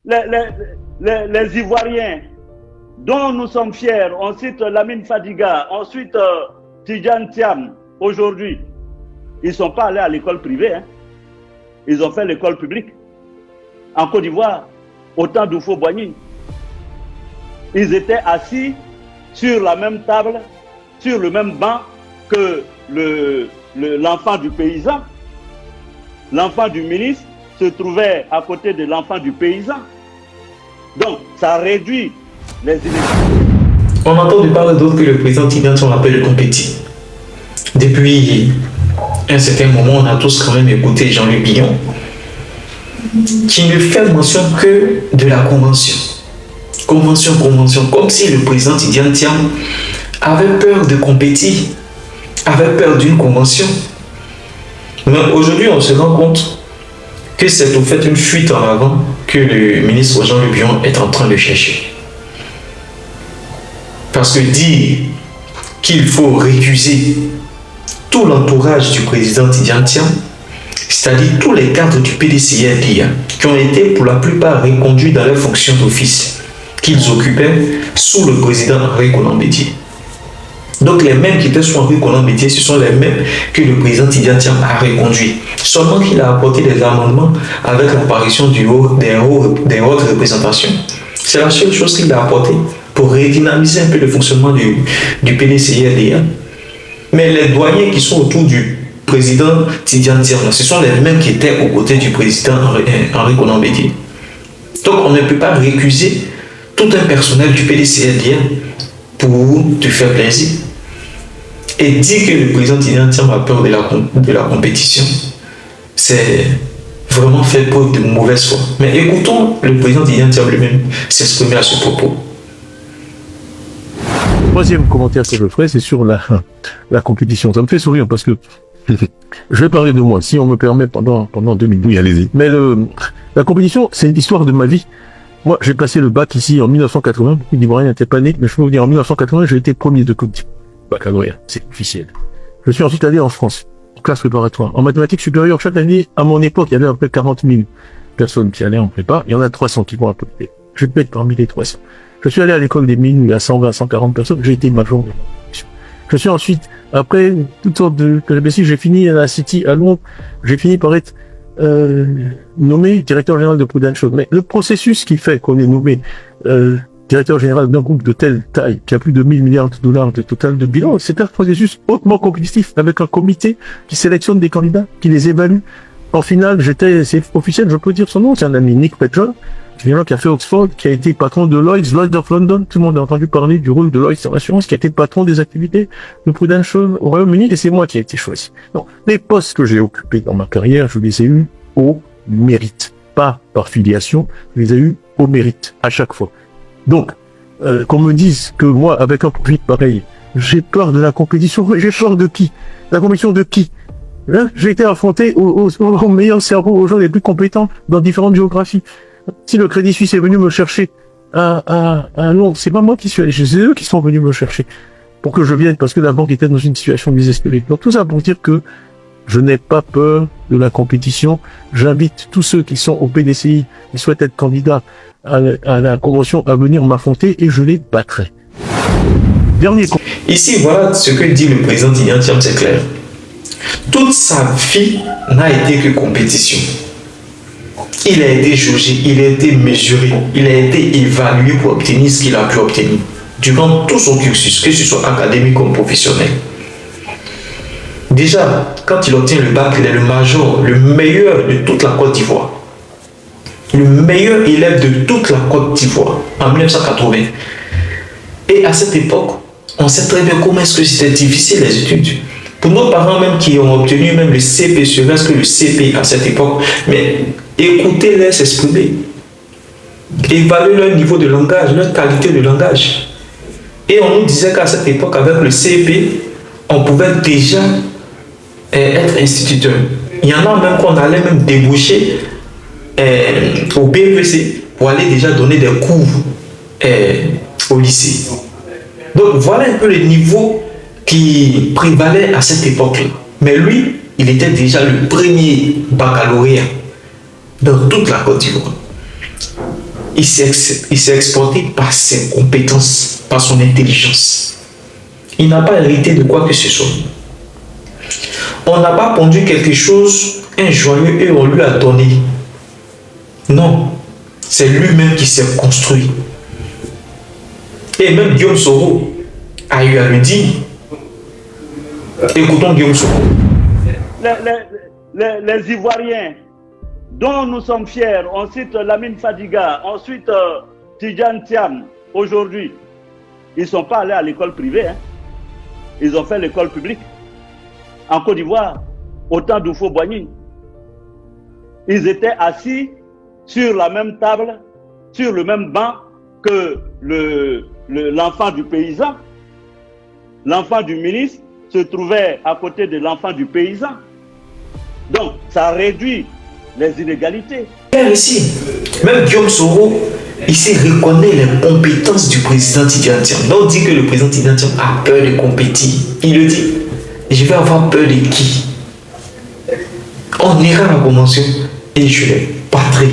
les Ivoiriens dont nous sommes fiers, on cite Lamine Fadiga, ensuite Tidjane Thiam, aujourd'hui, ils ne sont pas allés à l'école privée, hein. Ils ont fait l'école publique. En Côte d'Ivoire, au temps d'Oufo-Boigny, ils étaient assis sur la même table, sur le même banc que l'enfant du paysan. L'enfant du ministre se trouvait à côté de l'enfant du paysan. Donc, ça réduit les inégalités. On entend de part et d'autre que le président Tidjane Thiam appelle le compétit. Depuis un certain moment, on a tous quand même écouté Jean-Luc Billon, qui ne fait mention que de la convention. Convention, comme si le président Tidjane Thiam avait peur de compétir, avait peur d'une convention. Mais aujourd'hui, on se rend compte que c'est au fait une fuite en avant que le ministre Jean-Luc Billon est en train de chercher. Parce que dire qu'il faut récuser tout l'entourage du président Tidjane Thiam, c'est-à-dire tous les cadres du PDCA qui ont été pour la plupart reconduits dans leurs fonctions d'office qu'ils occupaient sous le président Henri Konan Bédié. Donc les mêmes qui étaient sous Henri Konan Bédié, ce sont les mêmes que le président Tidjane Thiam a reconduits. Seulement qu'il a apporté des amendements avec l'apparition des hautes représentations. C'est la seule chose qu'il a apporté pour redynamiser un peu le fonctionnement du PDCA. Mais les douaniers qui sont autour du président Tidjane Thiam, ce sont les mêmes qui étaient aux côtés du président Henri Konan Bédié. Donc on ne peut pas récuser tout un personnel du PDCA pour te faire plaisir. Et dire que le président Tidjane Thiam a peur de la compétition, c'est vraiment fait preuve de mauvaise foi. Mais écoutons le président Tidjane Thiam lui-même s'exprimer à ce propos. Troisième commentaire que je ferai, c'est sur la compétition. Ça me fait sourire parce que je vais parler de moi, si on me permet, pendant 2 minutes. Oui, allez-y. Mais la compétition, c'est l'histoire de ma vie. Moi, j'ai passé le bac ici en 1980. Beaucoup d'Ivoiriens n'étaient pas nés, mais je peux vous dire, en 1980, j'ai été premier de Côte d'Ivoire. Baccalauréat, c'est officiel. Je suis ensuite allé en France, en classe préparatoire. En mathématiques supérieures, chaque année, à mon époque, il y avait à peu près 40 000 personnes qui allaient en prépa. Il y en a 300 qui vont à peu près. Je vais être parmi les 300. Je suis allé à l'école des mines, il y a 120, 140 personnes. J'ai été major de la. Je suis ensuite, après toutes sortes de péripéties, j'ai fini à la City à Londres. J'ai fini par être nommé directeur général de Prudential. Mais le processus qui fait qu'on est nommé directeur général d'un groupe de telle taille, qui a plus de 1000 milliards de dollars de total de bilan, c'est un processus hautement compétitif, avec un comité qui sélectionne des candidats, qui les évalue. En finale, c'est officiel, je peux dire son nom, c'est un ami, Nick Petron, qui a fait Oxford, qui a été patron de Lloyds of London. Tout le monde a entendu parler du rôle de Lloyds dans l'assurance, qui a été patron des activités de Prudential au Royaume-Uni, et c'est moi qui ai été choisi. Donc, les postes que j'ai occupés dans ma carrière, je les ai eus au mérite. Pas par filiation, je les ai eus au mérite, à chaque fois. Donc, qu'on me dise que moi, avec un profil pareil, j'ai peur de la compétition, j'ai peur de qui? La compétition de qui? Hein, j'ai été affronté aux meilleurs cerveaux, aux gens les plus compétents dans différentes géographies. Si le Crédit Suisse est venu me chercher à Londres, c'est pas moi qui suis allé, c'est eux qui sont venus me chercher pour que je vienne, parce que la banque était dans une situation désespérée. Donc tout ça pour dire que je n'ai pas peur de la compétition. J'invite tous ceux qui sont au PDCI, qui souhaitent être candidats à la convention, à venir m'affronter et je les battrai. Ici, voilà ce que dit le président Tidjane Thiam, c'est clair. Toute sa vie n'a été que compétition. Il a été jugé, il a été mesuré, il a été évalué pour obtenir ce qu'il a pu obtenir durant tout son cursus, que ce soit académique comme professionnel. Déjà, quand il obtient le bac, il est le major, le meilleur de toute la Côte d'Ivoire. Le meilleur élève de toute la Côte d'Ivoire en 1980. Et à cette époque, on sait très bien comment est-ce que c'était difficile les études. Pour nos parents même qui ont obtenu même le CP, serait-ce que le CP à cette époque, mais écoutez-les s'exprimer. Évaluez leur niveau de langage, leur qualité de langage. Et on nous disait qu'à cette époque, avec le CP, on pouvait déjà être instituteur. Il y en a même qu'on allait même déboucher au BEPC pour aller déjà donner des cours au lycée. Donc voilà un peu le niveau qui prévalait à cette époque-là. Mais lui, il était déjà le premier baccalauréat dans toute la Côte d'Ivoire. il s'est exporté par ses compétences, par son intelligence. Il n'a pas hérité de quoi que ce soit. On n'a pas pondu quelque chose, un joyeux, et on lui a donné. Non, c'est lui-même qui s'est construit. Et même Guillaume Soro a eu à le dire. Écoutons Guillaume Soro. Les Ivoiriens dont nous sommes fiers, on cite Lamine Fadiga, ensuite Tidjane Thiam, aujourd'hui, ils ne sont pas allés à l'école privée, hein. Ils ont fait l'école publique. En Côte d'Ivoire, au temps d'Oufo-Boigny, ils étaient assis sur la même table, sur le même banc que l'enfant du paysan. L'enfant du ministre se trouvait à côté de l'enfant du paysan. Donc, ça réduit les inégalités. Ici, même Guillaume Soro, ici, reconnaît les compétences du président Tidjane Thiam. On dit que le président Tidjane Thiam a peur de compétir. Il le dit. Je vais avoir peur de qui? On ira à la convention et je les battrai.